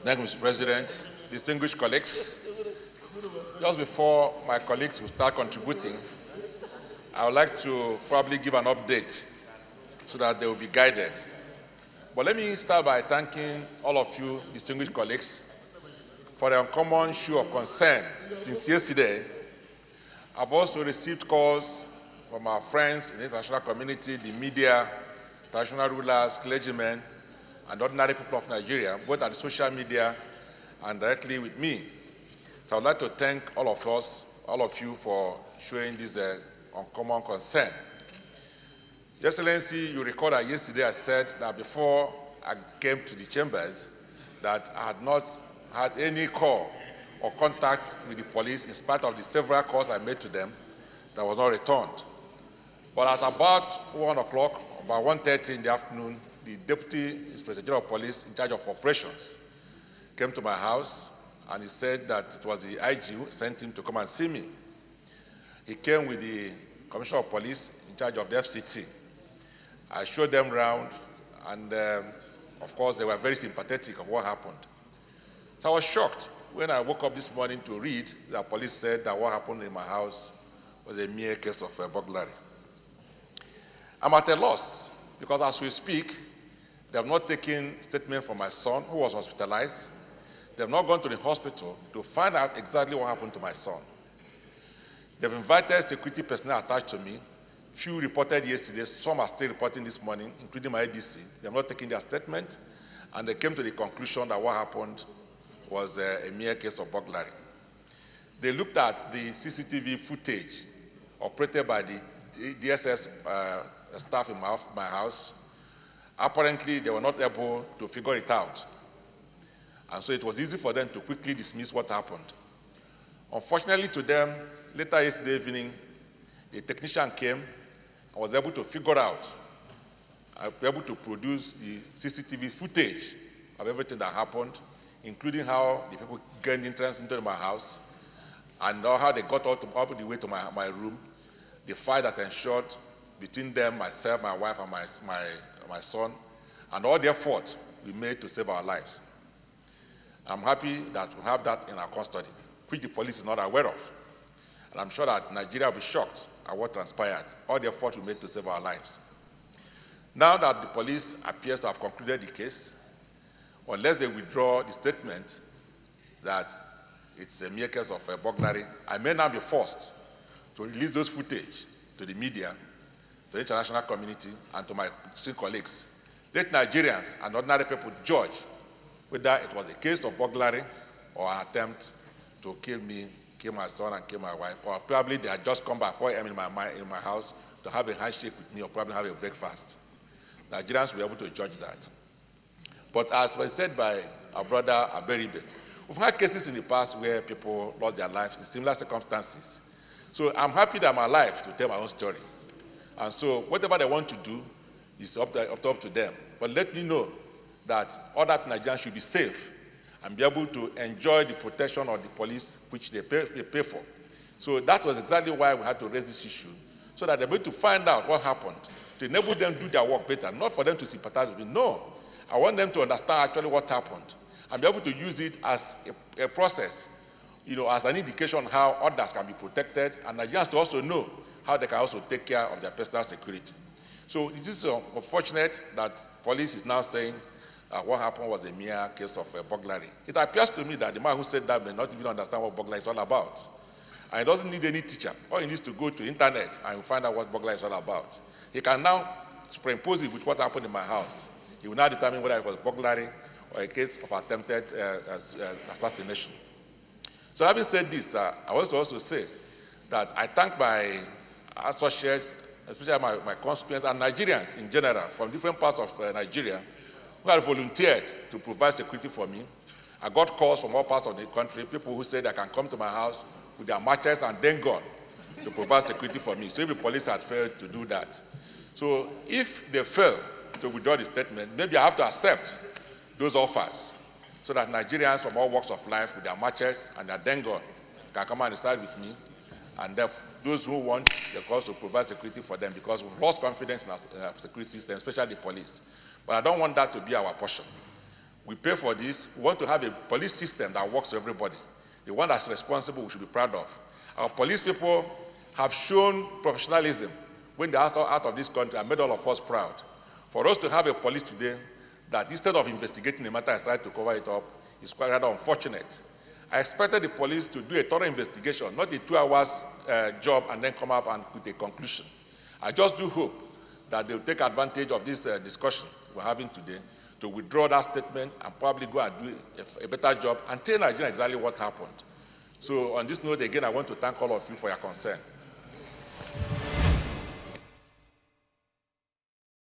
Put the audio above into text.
Thank you, Mr. President. Distinguished colleagues, just before my colleagues will start contributing, I would like to probably give an update so that they will be guided. But let me start by thanking all of you, distinguished colleagues, for the uncommon show of concern since yesterday. I've also received calls from our friends in the international community, the media, traditional rulers, clergymen, and ordinary people of Nigeria, both at the social media and directly with me. So I would like to thank all of us, all of you, for showing this uncommon concern. Your Excellency, you recall that yesterday I said that before I came to the chambers that I had not had any call or contact with the police in spite of the several calls I made to them that was not returned. But at about 1 o'clock, about 1:30 in the afternoon, the Deputy Inspector General of Police in charge of operations came to my house and he said that it was the IG who sent him to come and see me. He came with the Commissioner of Police in charge of the FCT. I showed them around and of course they were very sympathetic of what happened. So I was shocked when I woke up this morning to read that police said that what happened in my house was a mere case of burglary. I'm at a loss because as we speak, they have not taken statement from my son who was hospitalized. They have not gone to the hospital to find out exactly what happened to my son. They've invited security personnel attached to me. Few reported yesterday, some are still reporting this morning, including my ADC. They have not taken their statement, and they came to the conclusion that what happened was a mere case of burglary. They looked at the CCTV footage operated by the DSS staff in my house. Apparently, they were not able to figure it out. And so it was easy for them to quickly dismiss what happened. Unfortunately to them, later yesterday evening, a technician came and was able to figure out, able to produce the CCTV footage of everything that happened, including how the people gained entrance into my house, and how they got all the way to my room, the fight that ensured between them, myself, my wife, and my son, and all the effort we made to save our lives. I'm happy that we have that in our custody, which the police is not aware of. And I'm sure that Nigeria will be shocked at what transpired, all the effort we made to save our lives. Now that the police appears to have concluded the case, unless they withdraw the statement that it's a mere case of burglary, I may now be forced to release those footage to the media, to the international community, and to my colleagues. Let Nigerians and ordinary people judge whether it was a case of burglary or an attempt to kill me, kill my son, and kill my wife, or probably they had just come by 4 a.m. in my house to have a handshake with me or probably have a breakfast. Nigerians will be able to judge that. But as was said by our brother Aberibe, we've had cases in the past where people lost their lives in similar circumstances. So I'm happy that I'm alive to tell my own story. And so whatever they want to do is up to them. But let me know that other Nigerians should be safe and be able to enjoy the protection of the police, which they pay for. So that was exactly why we had to raise this issue, so that they're able to find out what happened, to enable them to do their work better, not for them to sympathize with me. No, I want them to understand actually what happened and be able to use it as a process, as an indication on how others can be protected, and Nigerians to also know how they can also take care of their personal security. So it is unfortunate that police is now saying what happened was a mere case of burglary. It appears to me that the man who said that may not even understand what burglary is all about. And he doesn't need any teacher. All he needs to go to the internet and find out what burglary is all about. He can now superimpose it with what happened in my house. He will now determine whether it was burglary or a case of attempted assassination. So having said this, I also say that I thank my associates, especially my constituents and Nigerians in general from different parts of Nigeria who have volunteered to provide security for me. I got calls from all parts of the country, people who said they can come to my house with their matches and then gun to provide security for me. So if the police had failed to do that. So if they fail to withdraw the statement, maybe I have to accept those offers so that Nigerians from all walks of life with their matches and their then gun can come and reside with me. And those who want the cause to provide security for them, because we've lost confidence in our security system, especially the police. But I don't want that to be our portion. We pay for this. We want to have a police system that works for everybody. The one that's responsible, we should be proud of. Our police people have shown professionalism when they are out of this country and made all of us proud. For us to have a police today that instead of investigating the matter and trying to cover it up is quite rather unfortunate. I expected the police to do a thorough investigation, not a 2 hours job and then come up and put a conclusion. I just do hope that they'll take advantage of this discussion we're having today to withdraw that statement and probably go and do a better job and tell Nigeria exactly what happened. So on this note, again, I want to thank all of you for your concern.